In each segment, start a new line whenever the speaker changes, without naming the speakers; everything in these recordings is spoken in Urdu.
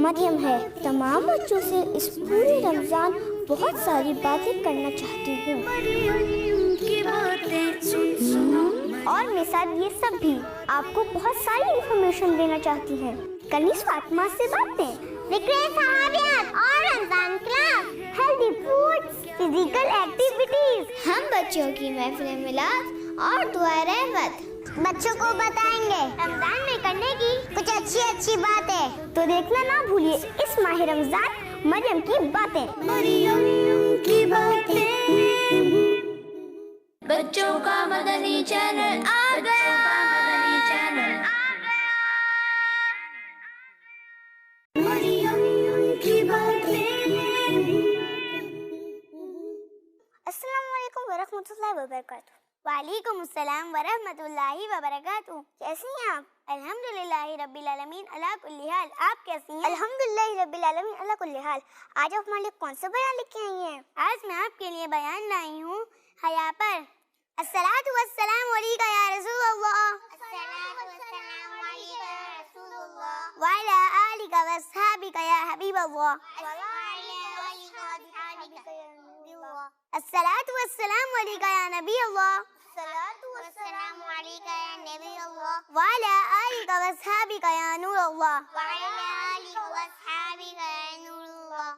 مریم ہے۔ تمام بچوں سے اس پورے رمضان بہت ساری باتیں کرنا چاہتی ہوں، اور میرے ساتھ یہ سب بھی آپ کو بہت ساری انفارمیشن دینا چاہتی ہیں۔ کنیز فاطمہ سے باتیں، ذکر صحابیات اور Ramzan class, healthy food, physical activities, ہم بچوں کی محفل میلاد اور دعائے رحمت بچوں کو بتائیں گے رمضان میں کرنے کی کچھ اچھی باتیں۔ تو دیکھنا نہ بھولیے اس ماہ رمضان مریم کی باتیں۔
مریم کی باتیں، بچوں کا مدنی چینل آ گیا۔ مریم کی باتیں۔
السلام علیکم ورحمۃ اللہ وبرکاتہ۔ وعلیکم السلام ورحمۃ اللہ وبرکاتہ۔ کیسی ہیں آپ؟ الحمدللہ رب العالمین علی کل حال۔ آپ کیسی ہیں؟ الحمدللہ رب العالمین علی کل حال۔ آج آپ ہمارے لیے کون سا بیان لے کے آئی ہیں؟ آج میں آپ کے لیے بیان لائی ہوں حیا پر۔ الصلاۃ والسلام علیک یا رسول اللہ، وعلی آلک واصحابک یا حبیب اللہ، الصلاۃ والسلام علیک یا نبی اللہ، وعلی آلک واصحابک یا نور اللہ۔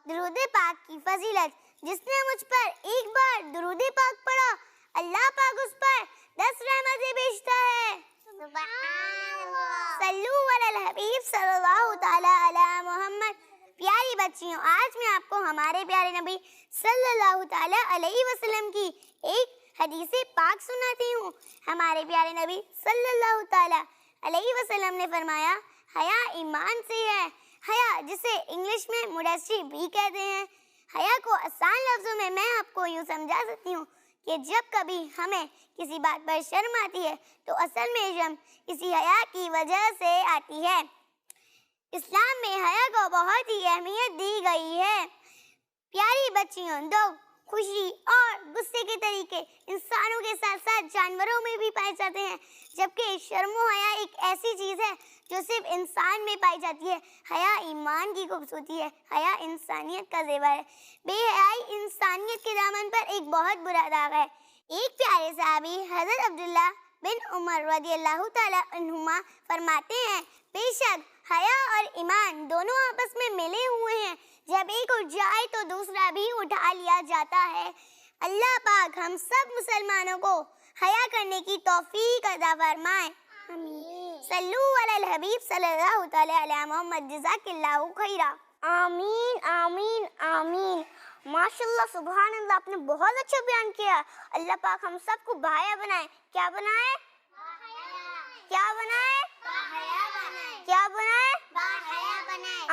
درود پاک کی فضیلت، جس نے مجھ پر ایک بار درود پاک پڑھا اللہ پاک اس پر 10 رحمتیں بھیجتا ہے۔ صلو علی الحبیب صلی اللہ تعالی علی محمد۔ پیاری بچیوں، آج میں آپ کو ہمارے پیارے نبی صلی اللہ تعالی علیہ وسلم کی ایک حدیث پاک سناتی ہوں۔ ہمارے پیارے نبی صلی اللہ تعالی علیہ وسلم نے فرمایا، حیا ایمان سے ہے۔ حیا جسے انگلش میں موڈیسٹی بھی کہتے ہیں۔ حیا کو آسان لفظوں میں آپ کو یوں سمجھا سکتی ہوں کہ جب کبھی ہمیں کسی بات پر شرم آتی ہے تو اصل میں شرم کسی حیا کی وجہ سے آتی ہے۔ اسلام میں حیا کو بہت ہی اہمیت دی گئی ہے۔ پیاری بچیوں، دو خوشی اور غصے کے طریقے انسانوں کے ساتھ ساتھ جانوروں میں بھی پائے جاتے ہیں، جبکہ شرم و حیا ایک ایسی چیز ہے جو صرف انسان میں پائی جاتی ہے۔ حیا ایمان کی خوبصورتی ہے، حیا انسانیت کا زیور ہے۔ بے حیائی انسانیت کے دامن پر ایک بہت برا داغ ہے۔ ایک پیارے صحابی حضرت عبداللہ بن عمر رضی اللہ تعالی عنہما فرماتے ہیں، بے شک حیا اور ایمان دونوں آپس میں ملے ہوئے ہیں، جب ایک اٹھ جائے تو دوسرا بھی اٹھا لیا جاتا ہے۔ اللہ پاک ہم سب مسلمانوں کو حیا کرنے کی توفیق عطا فرمائے، آمین۔ صلو علی الحبیب صلی اللہ تعالی علی محمد، جزاک اللہ خیرا۔ آمین آمین آمین۔ ماشاء اللہ، سبحان اللہ، آپ نے بہت اچھا بیان کیا۔ اللہ پاک ہم سب کو بھایا بنائے۔ کیا بنائے؟ کیا بنائے؟ کیا بنائے؟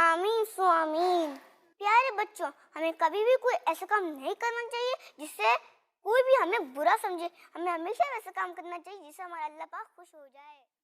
آمین سو آمین۔ پیارے بچوں، ہمیں کبھی بھی کوئی ایسا کام نہیں کرنا چاہیے جس سے کوئی بھی ہمیں برا سمجھے۔ ہمیں ہمیشہ ایسا کام کرنا چاہیے جس سے ہمارا اللہ پاک خوش ہو جائے۔